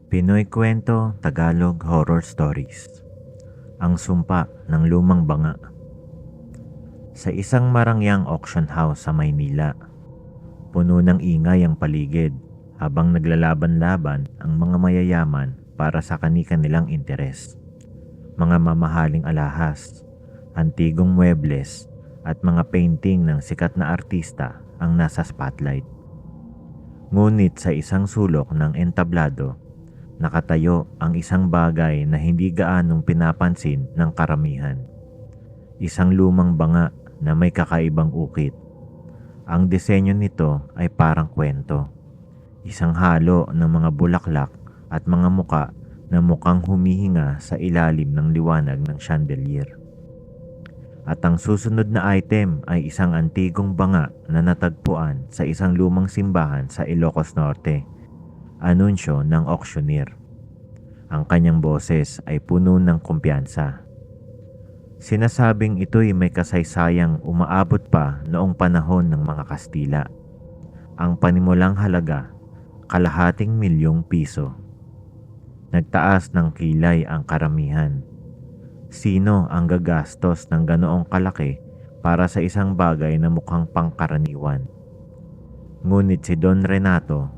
Pinoy Kwento Tagalog Horror Stories. Ang Sumpa ng Lumang Banga. Sa isang marangyang auction house sa Maynila, puno ng ingay ang paligid habang naglalaban-laban ang mga mayayaman para sa kani-kanilang interes. Mga mamahaling alahas, antigong muebles at mga painting ng sikat na artista ang nasa spotlight. Ngunit sa isang sulok ng entablado, nakatayo ang isang bagay na hindi gaanong pinapansin ng karamihan. Isang lumang banga na may kakaibang ukit. Ang disenyo nito ay parang kwento. Isang halo ng mga bulaklak at mga muka na mukhang humihinga sa ilalim ng liwanag ng chandelier. At ang susunod na item ay isang antigong banga na natagpuan sa isang lumang simbahan sa Ilocos Norte. Anunsyo ng auctioneer. Ang kanyang boses ay puno ng kumpiyansa. Sinasabing ito'y may kasaysayang umaabot pa noong panahon ng mga Kastila. Ang panimulang halaga, ₱250,000. Nagtaas ng kilay ang karamihan. Sino ang gagastos ng ganoong kalaki para sa isang bagay na mukhang pangkaraniwan? Ngunit si Don Renato,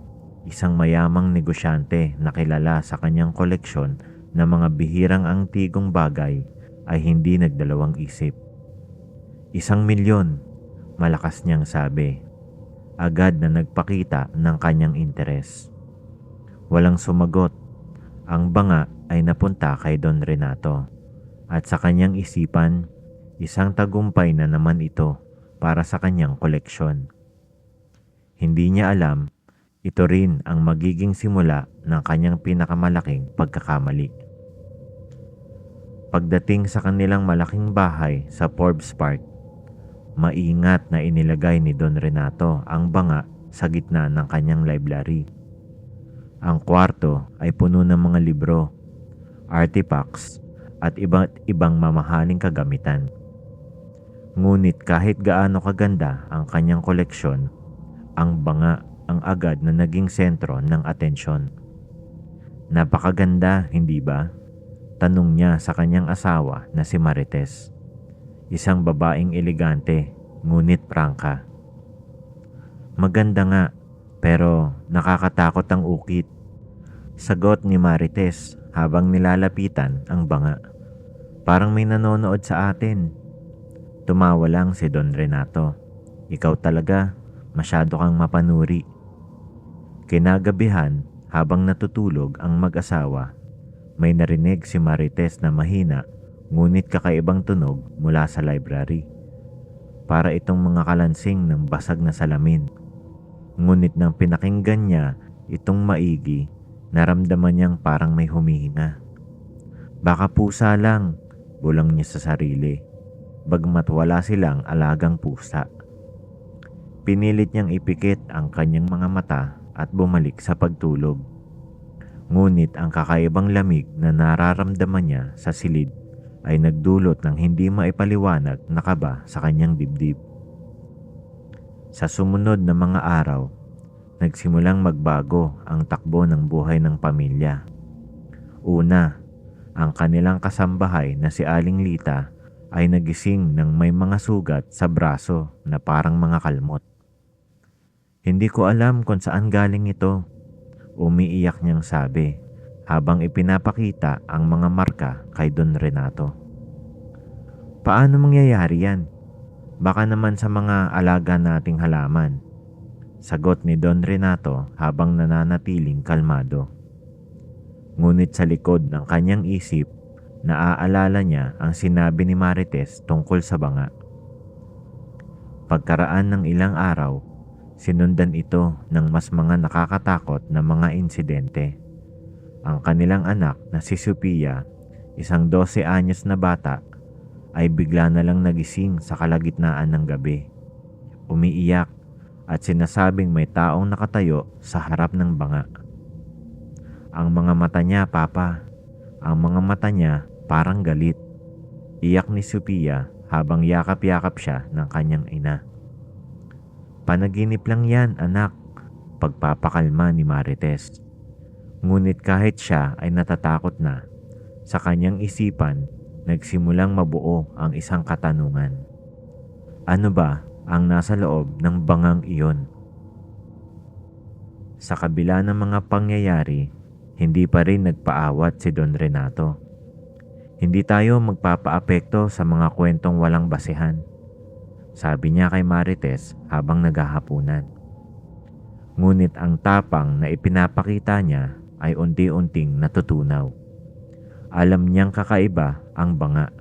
isang mayamang negosyante na kilala sa kanyang koleksyon ng mga bihirang antigong bagay, ay hindi nagdalawang isip. ₱1,000,000, malakas niyang sabi. Agad na nagpakita ng kanyang interes. Walang sumagot. Ang banga ay napunta kay Don Renato. At sa kanyang isipan, isang tagumpay na naman ito para sa kanyang koleksyon. Hindi niya alam, ito rin ang magiging simula ng kanyang pinakamalaking pagkakamali. Pagdating sa kanilang malaking bahay sa Forbes Park, maingat na inilagay ni Don Renato ang banga sa gitna ng kanyang library. Ang kwarto ay puno ng mga libro, artifacts, at iba't ibang mamahaling kagamitan. Ngunit kahit gaano kaganda ang kanyang koleksyon, ang banga ang agad na naging sentro ng atensyon. Napakaganda, hindi ba? Tanong niya sa kanyang asawa na si Marites. Isang babaeng elegante, ngunit prangka. Maganda nga, pero nakakatakot ang ukit. Sagot ni Marites habang nilalapitan ang banga. Parang may nanonood sa atin. Tumawa lang si Don Renato. Ikaw talaga, masyado kang mapanuri. Kinagabihan, habang natutulog ang mag-asawa, may narinig si Marites na mahina ngunit kakaibang tunog mula sa library. Para itong mga kalansing ng basag na salamin. Ngunit nang pinakinggan niya itong maigi, naramdaman niyang parang may humihinga. Baka pusa lang, bulang niya sa sarili, bagmat wala silang alagang pusa. Pinilit niyang ipikit ang kanyang mga mata at bumalik sa pagtulog. Ngunit ang kakaibang lamig na nararamdaman niya sa silid ay nagdulot ng hindi maipaliwanag na kaba sa kanyang dibdib. Sa sumunod na mga araw, nagsimulang magbago ang takbo ng buhay ng pamilya. Una, ang kanilang kasambahay na si Aling Lita ay nagising ng may mga sugat sa braso na parang mga kalmot. Hindi ko alam kung saan galing ito, umiiyak niyang sabi habang ipinapakita ang mga marka kay Don Renato. Paano mangyayari yan? Baka naman sa mga alaga nating halaman, sagot ni Don Renato habang nananatiling kalmado. Ngunit sa likod ng kanyang isip, naaalala niya ang sinabi ni Marites tungkol sa banga. Pagkaraan ng ilang araw, sinundan ito ng mas mga nakakatakot na mga insidente. Ang kanilang anak na si Sophia, isang 12 anyos na bata, ay bigla na lang nagising sa kalagitnaan ng gabi. Umiiyak at sinasabing may taong nakatayo sa harap ng banga. Ang mga mata niya, Papa, ang mga mata niya parang galit. Iyak ni Sophia habang yakap-yakap siya ng kanyang ina. Panaginip lang yan, anak, pagpapakalma ni Marites. Ngunit kahit siya ay natatakot na, sa kanyang isipan, nagsimulang mabuo ang isang katanungan. Ano ba ang nasa loob ng bangang iyon? Sa kabila ng mga pangyayari, hindi pa rin nagpaawat si Don Renato. Hindi tayo magpapaapekto sa mga kwentong walang basehan, sabi niya kay Marites habang naghahapunan. Ngunit ang tapang na ipinapakita niya ay unti-unting natutunaw. Alam niyang kakaiba ang banga.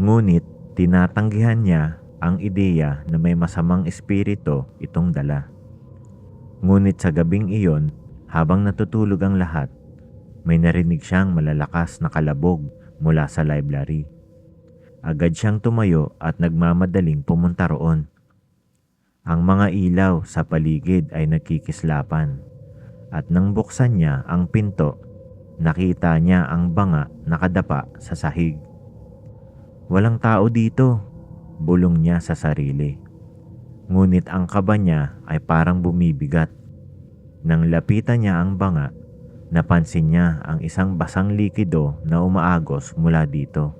Ngunit tinatanggihan niya ang ideya na may masamang espiritu itong dala. Ngunit sa gabing iyon, habang natutulog ang lahat, may narinig siyang malalakas na kalabog mula sa library. Agad siyang tumayo at nagmamadaling pumunta roon. Ang mga ilaw sa paligid ay nagkikislapan, at nang buksan niya ang pinto, nakita niya ang banga nakadapa sa sahig. Walang tao dito, bulong niya sa sarili. Ngunit ang kaba niya ay parang bumibigat. Nang lapitan niya ang banga, napansin niya ang isang basang likido na umaagos mula dito.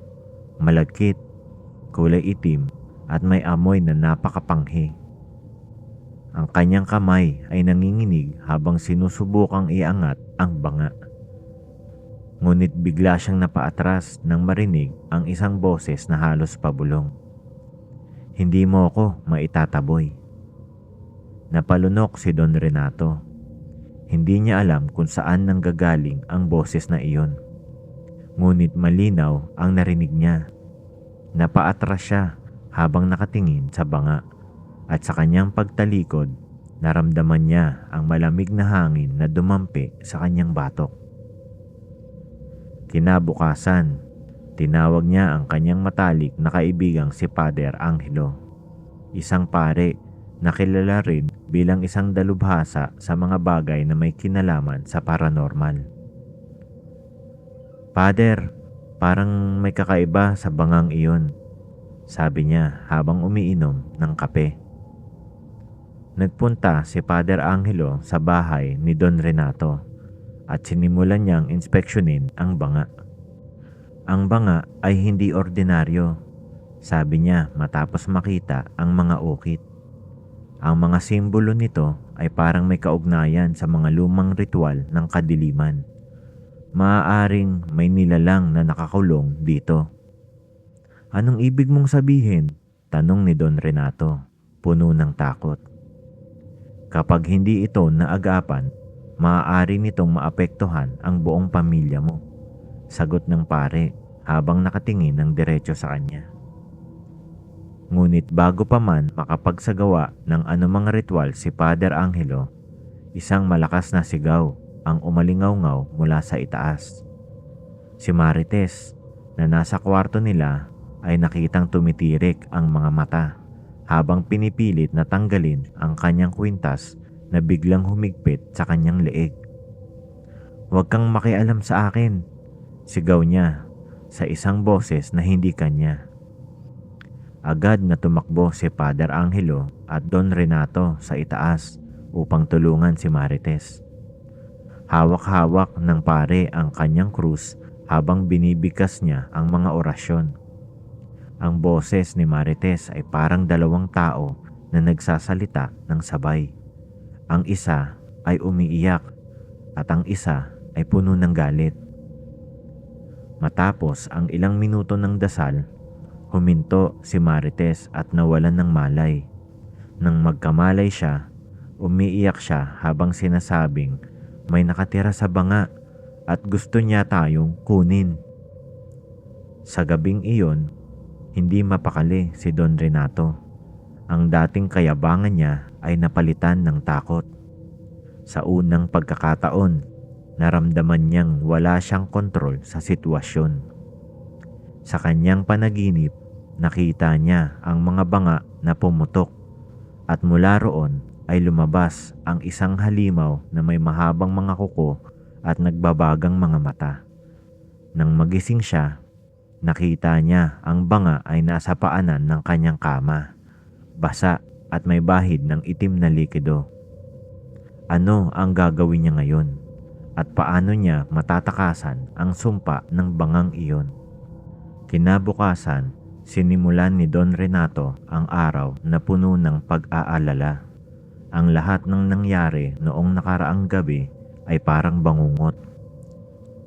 Malagkit, kulay itim at may amoy na napakapanghi. Ang kanyang kamay ay nanginginig habang sinusubukang iangat ang banga. Ngunit bigla siyang napaatras nang marinig ang isang boses na halos pabulong. Hindi mo ako maitataboy. Napalunok si Don Renato. Hindi niya alam kung saan nanggagaling ang boses na iyon. Ngunit malinaw ang narinig niya. Napaatras siya habang nakatingin sa banga, at sa kanyang pagtalikod, naramdaman niya ang malamig na hangin na dumampi sa kanyang batok. Kinabukasan, tinawag niya ang kanyang matalik na kaibigang si Pader Angelo, isang pare na kilala rin bilang isang dalubhasa sa mga bagay na may kinalaman sa paranormal. Pader, parang may kakaiba sa bangang iyon, sabi niya habang umiinom ng kape. Nagpunta si Pader Angelo sa bahay ni Don Renato at sinimulan niyang inspeksyonin ang banga. Ang banga ay hindi ordinaryo, sabi niya matapos makita ang mga ukit. Ang mga simbolo nito ay parang may kaugnayan sa mga lumang ritual ng kadiliman. Maaaring may nilalang na nakakulong dito. Anong ibig mong sabihin? Tanong ni Don Renato, puno ng takot. Kapag hindi ito naagapan, maaari nitong maapektuhan ang buong pamilya mo, sagot ng pare habang nakatingin ng diretso sa kanya. Ngunit bago pa man makapagsagawa ng anumang ritual si Pader Angelo, isang malakas na sigaw ang umalingaw-ngaw mula sa itaas. Si Marites na nasa kwarto nila ay nakitang tumitirik ang mga mata habang pinipilit na tanggalin ang kanyang kwintas na biglang humigpit sa kanyang leeg. "Huwag kang makialam sa akin," sigaw niya sa isang boses na hindi kanya. Agad na tumakbo si Pader Angelo at Don Renato sa itaas upang tulungan si Marites. Hawak-hawak ng pare ang kanyang krus habang binibigkas niya ang mga orasyon. Ang boses ni Marites ay parang dalawang tao na nagsasalita ng sabay. Ang isa ay umiiyak at ang isa ay puno ng galit. Matapos ang ilang minuto ng dasal, huminto si Marites at nawalan ng malay. Nang magkamalay siya, umiiyak siya habang sinasabing may nakatira sa banga at gusto niya tayong kunin. Sa gabing iyon, hindi mapakali si Don Renato. Ang dating kayabangan niya ay napalitan ng takot. Sa unang pagkakataon, naramdaman niyang wala siyang kontrol sa sitwasyon. Sa kanyang panaginip, nakita niya ang mga banga na pumutok at mula roon ay lumabas ang isang halimaw na may mahabang mga kuko at nagbabagang mga mata. Nang magising siya, nakita niya ang banga ay nasa paanan ng kanyang kama, basa at may bahid ng itim na likido. Ano ang gagawin niya ngayon? at paano niya matatakasan ang sumpa ng bangang iyon. Kinabukasan, sinimulan ni Don Renato ang araw na puno ng pag-aalala. Ang lahat ng nangyari noong nakaraang gabi ay parang bangungot.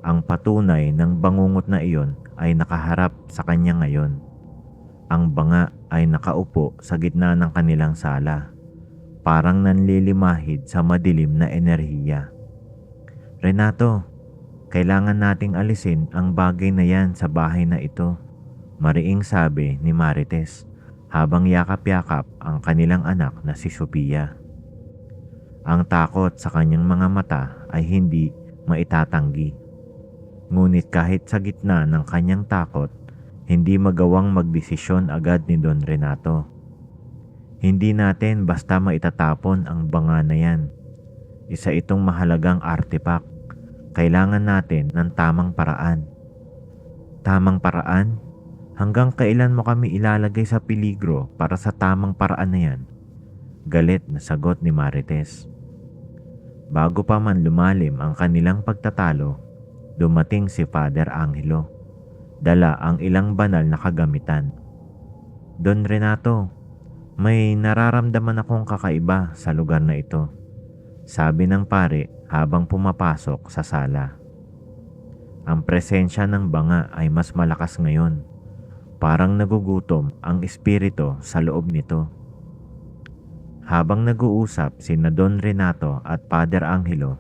Ang patunay ng bangungot na iyon ay nakaharap sa kanya ngayon. Ang banga ay nakaupo sa gitna ng kanilang sala, parang nanlilimahid sa madilim na enerhiya. "Renato, kailangan nating alisin ang bagay na yan sa bahay na ito," mariing sabi ni Marites habang yakap-yakap ang kanilang anak na si Sophia. Ang takot sa kanyang mga mata ay hindi maitatanggi. Ngunit kahit sa gitna ng kanyang takot, hindi magawang magdesisyon agad ni Don Renato. Hindi natin basta maitatapon ang banga na yan. Isa itong mahalagang artifact. Kailangan natin ng tamang paraan. Tamang paraan? Hanggang kailan mo kami ilalagay sa peligro para sa tamang paraan na yan? Galit na sagot ni Marites. Bago pa man lumalim ang kanilang pagtatalo, dumating si Father Angelo. Dala ang ilang banal na kagamitan. "Don Renato, may nararamdaman akong kakaiba sa lugar na ito," sabi ng pare habang pumapasok sa sala. Ang presensya ng banga ay mas malakas ngayon. Parang nagugutom ang espiritu sa loob nito. Habang nag-uusap sina Don Renato at Father Angelo,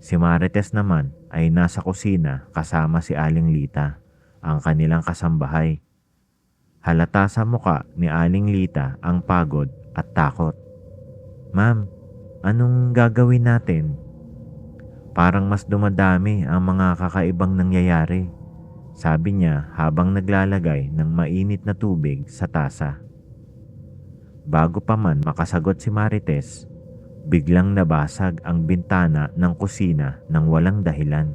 si Marites naman ay nasa kusina kasama si Aling Lita, ang kanilang kasambahay. Halata sa muka ni Aling Lita ang pagod at takot. "Ma'am, anong gagawin natin? Parang mas dumadami ang mga kakaibang nangyayari," sabi niya habang naglalagay ng mainit na tubig sa tasa. Bago pa man makasagot si Marites, biglang nabasag ang bintana ng kusina ng walang dahilan.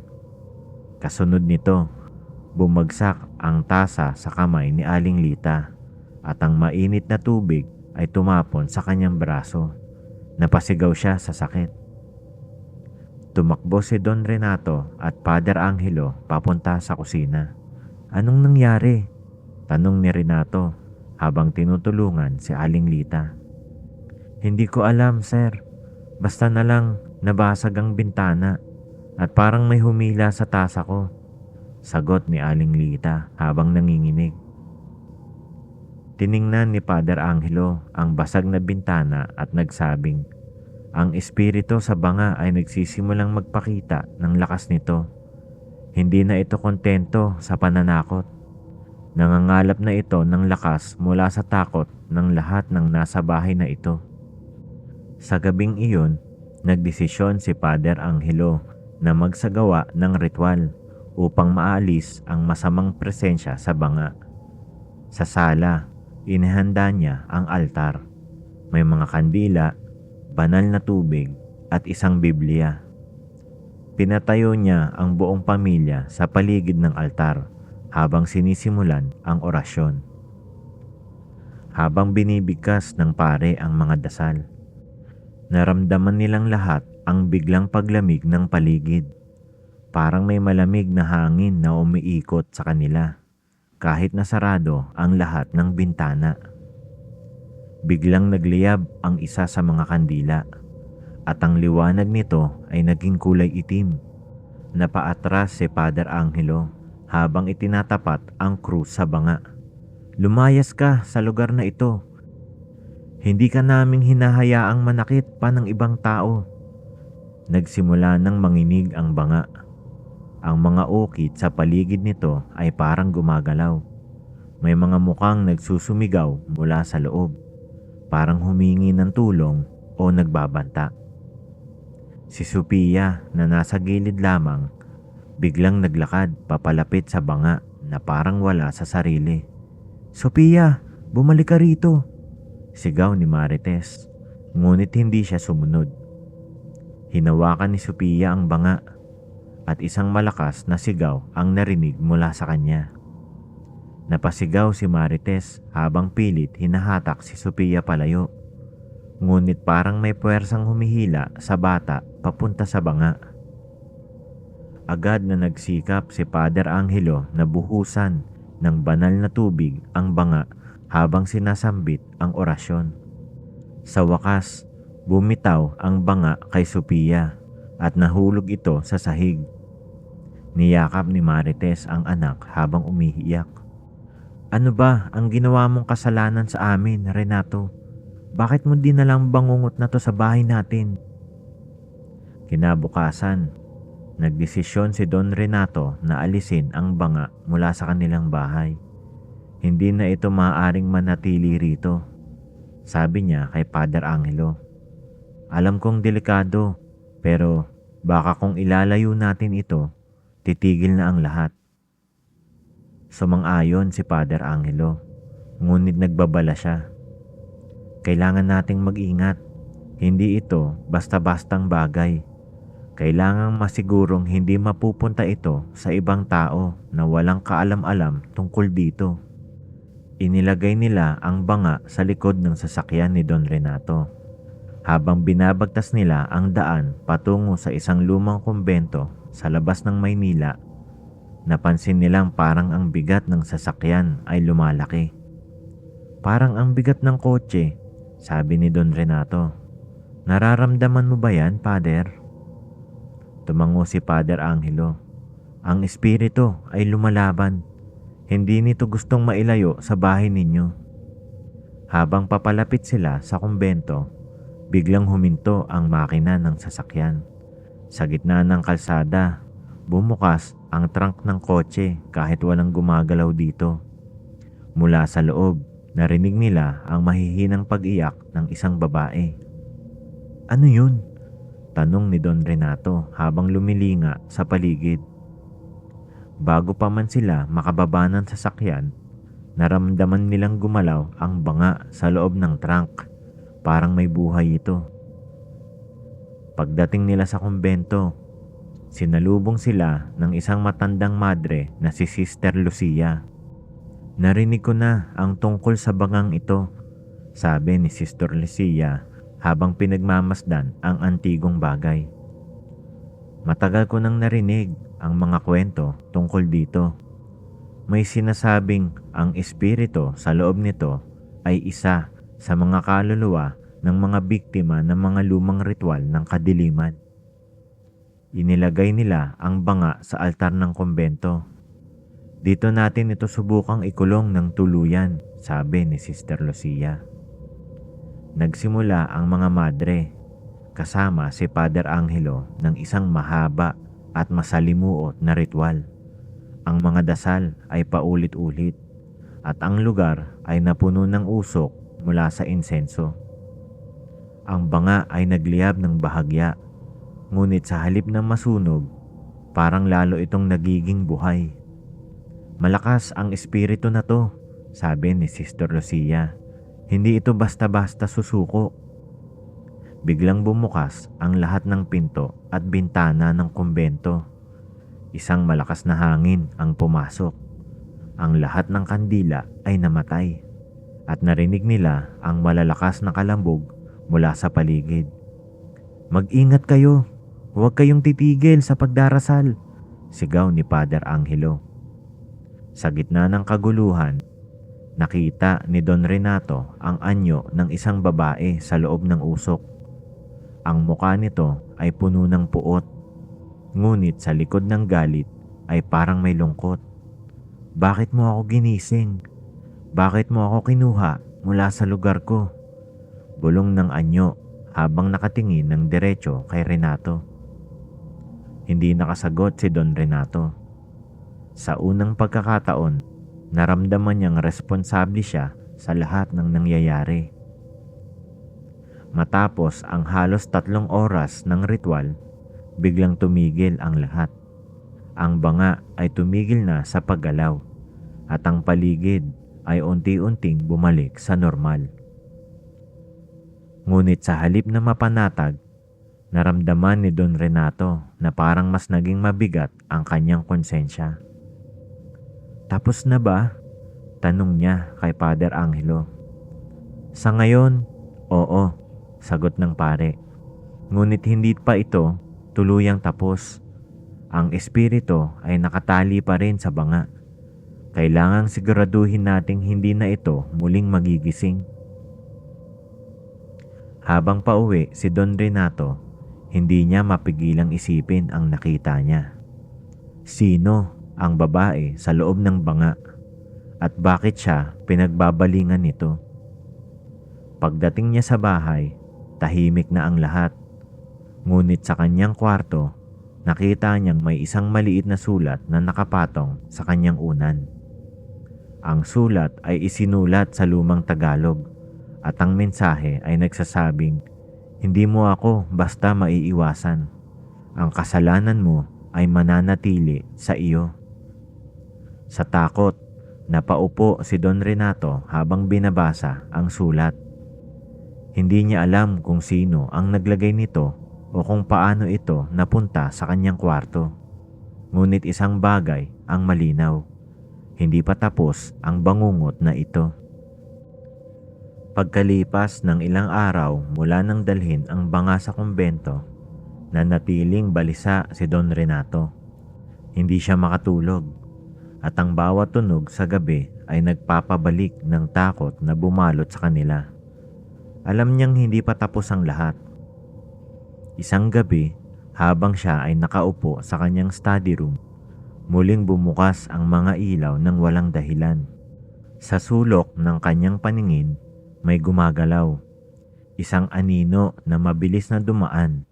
Kasunod nito, bumagsak ang tasa sa kamay ni Aling Lita at ang mainit na tubig ay tumapon sa kanyang braso. Napasigaw siya sa sakit. Tumakbo si Don Renato at Father Angelo papunta sa kusina. "Anong nangyari?" tanong ni Renato habang tinutulungan si Aling Lita. "Hindi ko alam, sir. Basta na lang nabasag ang bintana at parang may humila sa tasa ko," sagot ni Aling Lita habang nanginginig. Tiningnan ni Father Angelo ang basag na bintana at nagsabing, ang espiritu sa banga ay nagsisimulang magpakita ng lakas nito. Hindi na ito kontento sa pananakot. Nangangalap na ito ng lakas mula sa takot ng lahat ng nasa bahay na ito. Sa gabing iyon, nagdesisyon si Father Angelo na magsagawa ng ritual upang maalis ang masamang presensya sa banga. Sa sala, inihanda niya ang altar. May mga kandila, banal na tubig at isang Biblia. Pinatayo niya ang buong pamilya sa paligid ng altar habang sinisimulan ang orasyon. Habang binibigkas ng pare ang mga dasal, naramdaman nilang lahat ang biglang paglamig ng paligid. Parang may malamig na hangin na umiikot sa kanila kahit nasarado ang lahat ng bintana. Biglang nagliyab ang isa sa mga kandila at ang liwanag nito ay naging kulay itim. Napaatras si Father Angelo habang itinatapat ang krus sa banga. "Lumayas ka sa lugar na ito. Hindi ka naming hinahayaang manakit pa ng ibang tao." Nagsimula ng manginig ang banga. Ang mga ukit sa paligid nito ay parang gumagalaw. May mga mukhang nagsusumigaw mula sa loob, parang humingi ng tulong o nagbabanta. Si Sophia na nasa gilid lamang, biglang naglakad papalapit sa banga na parang wala sa sarili. "Sophia, bumalik ka rito!" sigaw ni Marites, ngunit hindi siya sumunod. Hinawakan ni Sophia ang banga at isang malakas na sigaw ang narinig mula sa kanya. Napasigaw si Marites habang pilit hinahatak si Sophia palayo, ngunit parang may puwersang humihila sa bata papunta sa banga. Agad na nagsikap si Father Angelo na buhusan ng banal na tubig ang banga habang sinasambit ang orasyon. Sa wakas, bumitaw ang banga kay Sophia at nahulog ito sa sahig. Niyakap ni Marites ang anak habang umiiyak. "Ano ba ang ginawa mong kasalanan sa amin, Renato? Bakit mo dinalang bangungot na to sa bahay natin?" Kinabukasan, nagdesisyon si Don Renato na alisin ang banga mula sa kanilang bahay. Hindi na ito maaaring manatili rito, sabi niya kay Father Angelo. "Alam kong delikado, pero baka kung ilalayo natin ito, titigil na ang lahat." Sumang-ayon si Father Angelo, ngunit nagbabala siya. "Kailangan nating mag-ingat. Hindi ito basta-bastang bagay. Kailangang masigurong hindi mapupunta ito sa ibang tao na walang kaalam-alam tungkol dito." Inilagay nila ang banga sa likod ng sasakyan ni Don Renato. Habang binabagtas nila ang daan patungo sa isang lumang kumbento sa labas ng Maynila, napansin nilang parang ang bigat ng sasakyan ay lumalaki. "Parang ang bigat ng kotse," sabi ni Don Renato. "Nararamdaman mo ba yan, Father?" Tumango si Father Angelo. "Ang espiritu ay lumalaban. Hindi nito gustong mailayo sa bahay ninyo." Habang papalapit sila sa kumbento, biglang huminto ang makina ng sasakyan. Sa gitna ng kalsada, bumukas ang trunk ng kotse kahit walang gumagalaw dito. Mula sa loob, narinig nila ang mahihinang pag-iyak ng isang babae. "Ano yun?" tanong ni Don Renato habang lumilinga sa paligid. Bago pa man sila makababa ng sasakyan, naramdaman nilang gumalaw ang banga sa loob ng trunk. Parang may buhay ito. Pagdating nila sa kumbento, sinalubong sila ng isang matandang madre na si Sister Lucia. "Narinig ko na ang tungkol sa bangang ito," sabi ni Sister Lucia habang pinagmamasdan ang antigong bagay. "Matagal ko nang narinig ang mga kwento tungkol dito. May sinasabing ang espiritu sa loob nito ay isa sa mga kaluluwa ng mga biktima ng mga lumang ritual ng kadiliman." Inilagay nila ang banga sa altar ng kumbento. "Dito natin ito subukang ikulong ng tuluyan," sabi ni Sister Lucia. Nagsimula ang mga madre, kasama si Father Angelo, ng isang mahaba at masalimuot na ritual. Ang mga dasal ay paulit-ulit at ang lugar ay napuno ng usok mula sa insenso. Ang banga ay nagliyab ng bahagya, ngunit sa halip na masunog, parang lalo itong nagiging buhay. "Malakas ang espiritu na to," sabi ni Sister Lucia. "Hindi ito basta-basta susuko." Biglang bumukas ang lahat ng pinto at bintana ng kumbento. Isang malakas na hangin ang pumasok. Ang lahat ng kandila ay namatay at narinig nila ang malalakas na kalambog mula sa paligid. "Mag-ingat kayo! Huwag kayong titigil sa pagdarasal!" sigaw ni Father Angelo. Sa gitna ng kaguluhan, nakita ni Don Renato ang anyo ng isang babae sa loob ng usok. Ang mukha nito ay puno ng puot, ngunit sa likod ng galit ay parang may lungkot. "Bakit mo ako ginising? Bakit mo ako kinuha mula sa lugar ko?" bulong ng anyo habang nakatingin ng diretso kay Renato. Hindi nakasagot si Don Renato. Sa unang pagkakataon, naramdaman niyang responsable siya sa lahat ng nangyayari. Matapos ang halos 3 oras ng ritual, biglang tumigil ang lahat. Ang banga ay tumigil na sa paggalaw at ang paligid ay unti-unting bumalik sa normal. Ngunit sa halip na mapanatag, naramdaman ni Don Renato na parang mas naging mabigat ang kanyang konsensya. "Tapos na ba?" tanong niya kay Father Angelo. "Sa ngayon, oo," sagot ng pare. "Ngunit hindi pa ito tuluyang tapos. Ang espiritu ay nakatali pa rin sa banga. Kailangang siguraduhin nating hindi na ito muling magigising. Habang pauwi si Don Renato, hindi niya mapigilang isipin ang nakita niya. Sino ang babae sa loob ng banga at bakit siya pinagbabalingan nito? Pagdating niya sa bahay, tahimik na ang lahat. Ngunit sa kanyang kwarto, nakita niyang may isang maliit na sulat na nakapatong sa kanyang unan. Ang sulat ay isinulat sa lumang Tagalog at ang mensahe ay nagsasabing, "Hindi mo ako basta maiiwasan. Ang kasalanan mo ay mananatili sa iyo." Sa takot, napaupo si Don Renato habang binabasa ang sulat. Hindi niya alam kung sino ang naglagay nito o kung paano ito napunta sa kanyang kwarto. Ngunit isang bagay ang malinaw. Hindi pa tapos ang bangungot na ito. Pagkalipas ng ilang araw mula nang dalhin ang banga sa kumbento, nanatiling balisa si Don Renato. Hindi siya makatulog at ang bawat tunog sa gabi ay nagpapabalik ng takot na bumalot sa kanila. Alam niyang hindi pa tapos ang lahat. Isang gabi, habang siya ay nakaupo sa kanyang study room, muling bumukas ang mga ilaw ng walang dahilan. Sa sulok ng kanyang paningin, may gumagalaw. Isang anino na mabilis na dumaan.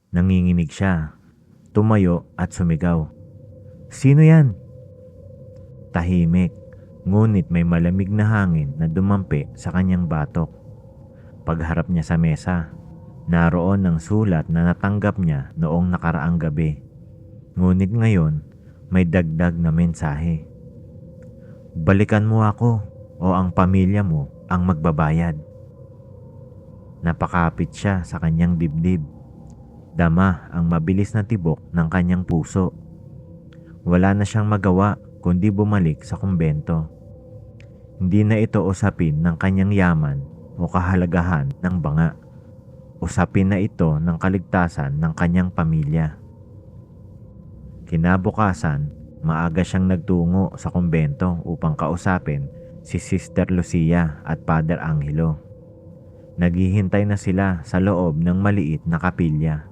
Nanginginig siya, tumayo at sumigaw. "Sino yan?" Tahimik, ngunit may malamig na hangin na dumampi sa kanyang batok. Pagharap niya sa mesa, naroon ang sulat na natanggap niya noong nakaraang gabi. Ngunit ngayon, may dagdag na mensahe. "Balikan mo ako o ang pamilya mo ang magbabayad." Napakapit siya sa kanyang dibdib. Dama ang mabilis na tibok ng kanyang puso. Wala na siyang magawa kundi bumalik sa kumbento. Hindi na ito usapin ng kanyang yaman o kahalagahan ng banga. Usapin na ito ng kaligtasan ng kanyang pamilya. Kinabukasan, maaga siyang nagtungo sa kumbento upang kausapin si Sister Lucia at Father Angelo. Naghihintay na sila sa loob ng maliit na kapilya.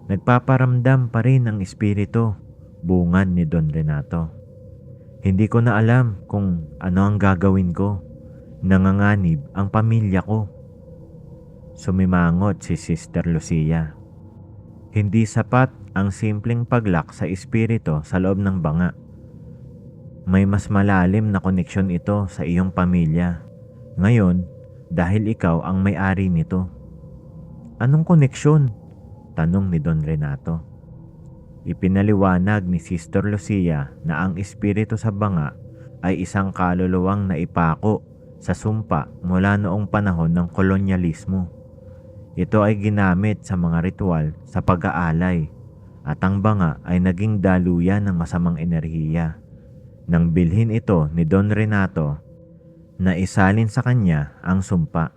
"Nagpaparamdam pa rin ang espiritu," bungad ni Don Renato. "Hindi ko na alam kung ano ang gagawin ko. Nanganganib ang pamilya ko." Sumimangot si Sister Lucia. Hindi sapat ang simpleng paglak sa espiritu sa loob ng banga. May mas malalim na koneksyon ito sa iyong pamilya. Ngayon, dahil ikaw ang may-ari nito. "Anong koneksyon?" tanong ni Don Renato. Ipinaliwanag ni Sister Lucia na ang espiritu sa banga ay isang kaluluwang naipako sa sumpa mula noong panahon ng kolonyalismo. Ito ay ginamit sa mga ritual sa pag-aalay at ang banga ay naging daluyan ng masamang enerhiya. Nang bilhin ito ni Don Renato na isalin sa kanya ang sumpa.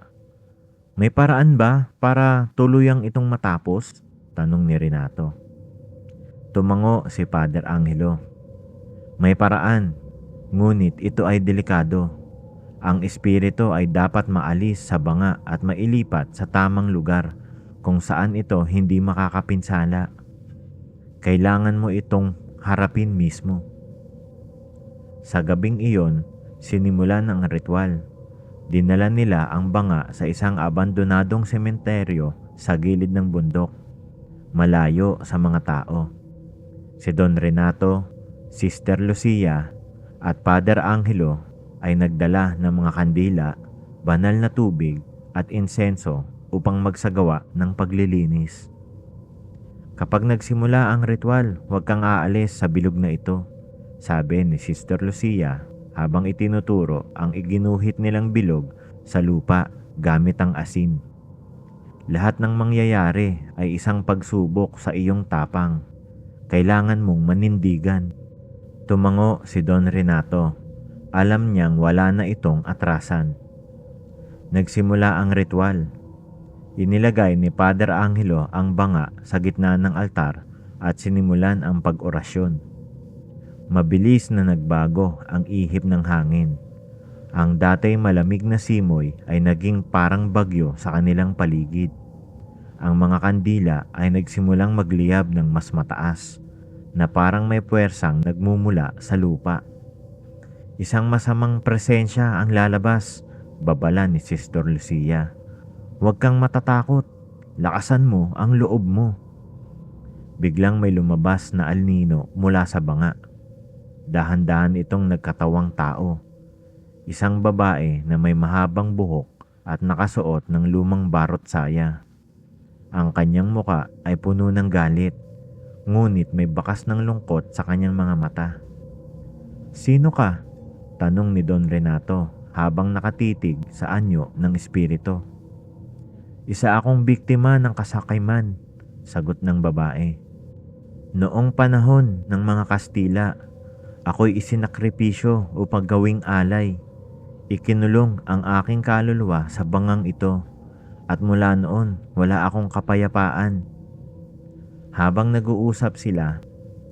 "May paraan ba para tuluyang itong matapos?" tanong ni Renato. Tumango si Father Angelo. "May paraan, ngunit ito ay delikado. Ang espiritu ay dapat maalis sa banga at mailipat sa tamang lugar kung saan ito hindi makakapinsala. Kailangan mo itong harapin mismo." Sa gabing iyon, sinimulan ang ritual. Dinala nila ang banga sa isang abandonadong sementeryo sa gilid ng bundok, malayo sa mga tao. Si Don Renato, Sister Lucia at Father Angelo ay nagdala ng mga kandila, banal na tubig at insenso upang magsagawa ng paglilinis. "Kapag nagsimula ang ritual, huwag kang aalis sa bilog na ito," sabi ni Sister Lucia habang itinuturo ang iginuhit nilang bilog sa lupa gamit ang asin. "Lahat ng mangyayari ay isang pagsubok sa iyong tapang. Kailangan mong manindigan." Tumango si Don Renato. Alam niyang wala na itong atrasan. Nagsimula ang ritual. Inilagay ni Father Angelo ang banga sa gitna ng altar at sinimulan ang pag-orasyon. Mabilis na nagbago ang ihip ng hangin. Ang datay malamig na simoy ay naging parang bagyo sa kanilang paligid. Ang mga kandila ay nagsimulang magliyab ng mas mataas, na parang may puwersang nagmumula sa lupa. Isang masamang presensya ang lalabas, babala ni Sister Lucia. Huwag kang matatakot, lakasan mo ang loob mo. Biglang may lumabas na alnino mula sa banga. Dahan-dahan itong nagkatawang tao. Isang babae na may mahabang buhok at nakasuot ng lumang barot saya. Ang kanyang muka ay puno ng galit, ngunit may bakas ng lungkot sa kanyang mga mata. "Sino ka?" tanong ni Don Renato habang nakatitig sa anyo ng espiritu. "Isa akong biktima ng kasakiman," sagot ng babae. "Noong panahon ng mga Kastila, ako'y isinakripisyo upang gawing alay. Ikinulong ang aking kaluluwa sa bangang ito at mula noon wala akong kapayapaan." Habang nag-uusap sila,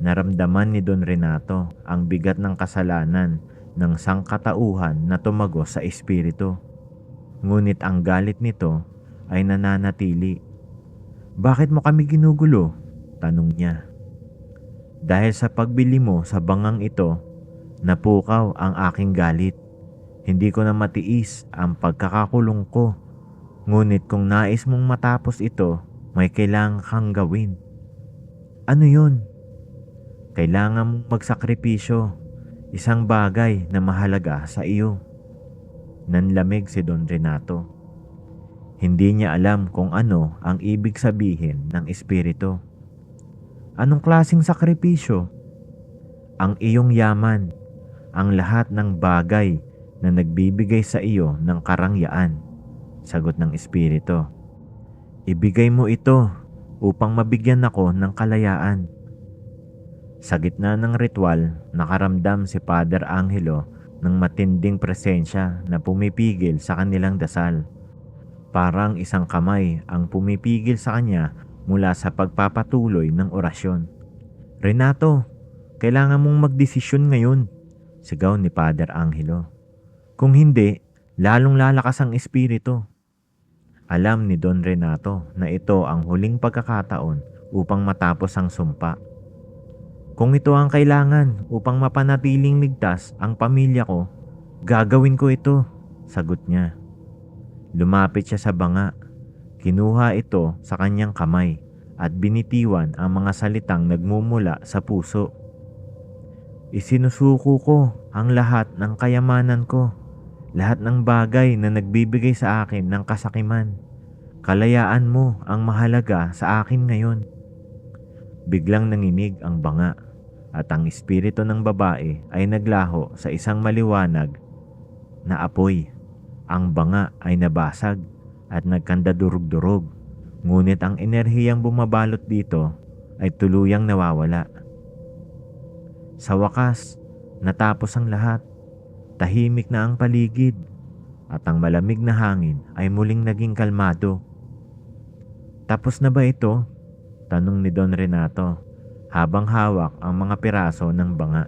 naramdaman ni Don Renato ang bigat ng kasalanan ng sangkatauhan na tumagos sa espiritu. Ngunit ang galit nito ay nananatili. "Bakit mo kami ginugulo?" tanong niya. "Dahil sa pagbili mo sa bangang ito, napukaw ang aking galit. Hindi ko na matiis ang pagkakakulong ko. Ngunit kung nais mong matapos ito, may kailangan kang gawin." "Ano yun?" "Kailangan mong magsakripisyo, isang bagay na mahalaga sa iyo." Nanlamig si Don Renato. Hindi niya alam kung ano ang ibig sabihin ng espiritu. "Anong klaseng sakripisyo?" "Ang iyong yaman, ang lahat ng bagay na nagbibigay sa iyo ng karangyaan," sagot ng espiritu. "Ibigay mo ito upang mabigyan ako ng kalayaan." Sa gitna ng ritual, nakaramdam si Father Angelo ng matinding presensya na pumipigil sa kanilang dasal. Parang isang kamay ang pumipigil sa kanya mula sa pagpapatuloy ng orasyon. "Renato, kailangan mong magdesisyon ngayon," sigaw ni Father Angelo. "Kung hindi, lalong lalakas ang espiritu." Alam ni Don Renato na ito ang huling pagkakataon upang matapos ang sumpa. "Kung ito ang kailangan upang mapanatiling ligtas ang pamilya ko, gagawin ko ito," sagot niya. Lumapit siya sa banga, kinuha ito sa kanyang kamay at binitiwan ang mga salitang nagmumula sa puso. "Isinusuko ko ang lahat ng kayamanan ko, lahat ng bagay na nagbibigay sa akin ng kasakiman. Kalayaan mo ang mahalaga sa akin ngayon." Biglang nanginig ang banga at ang espiritu ng babae ay naglaho sa isang maliwanag na apoy. Ang banga ay nabasag at nagkandadurog-durog, ngunit ang enerhiyang bumabalot dito ay tuluyang nawawala. Sa wakas, natapos ang lahat. Tahimik na ang paligid at ang malamig na hangin ay muling naging kalmado. "Tapos na ba ito?" tanong ni Don Renato habang hawak ang mga piraso ng banga.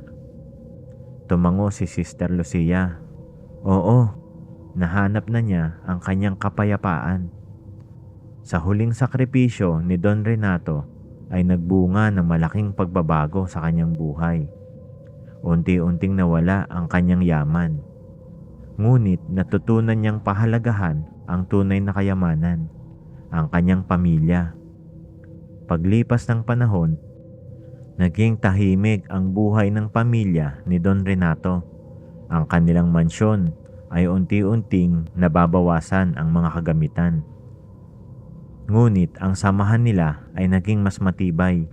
Tumango si Sister Lucia. Oo, nahanap na niya ang kanyang kapayapaan. Sa huling sakripisyo ni Don Renato ay nagbunga ng malaking pagbabago sa kanyang buhay. Unti-unting nawala ang kanyang yaman. Ngunit natutunan niyang pahalagahan ang tunay na kayamanan, ang kanyang pamilya. Paglipas ng panahon, naging tahimik ang buhay ng pamilya ni Don Renato. Ang kanilang mansyon ay unti-unting nababawasan ang mga kagamitan. Ngunit ang samahan nila ay naging mas matibay.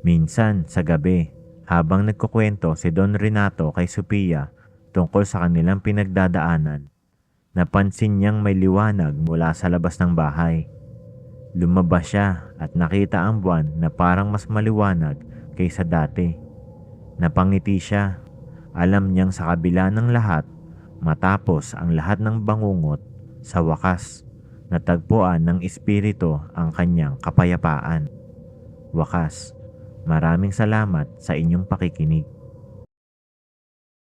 Minsan sa gabi, habang nagkukwento si Don Renato kay Sophia tungkol sa kanilang pinagdadaanan, napansin niyang may liwanag mula sa labas ng bahay. Lumabas siya at nakita ang buwan na parang mas maliwanag kaysa dati. Napangiti siya. Alam niyang sa kabila ng lahat, matapos ang lahat ng bangungot, sa wakas, natagpuan ng espiritu ang kanyang kapayapaan. Wakas, maraming salamat sa inyong pakikinig.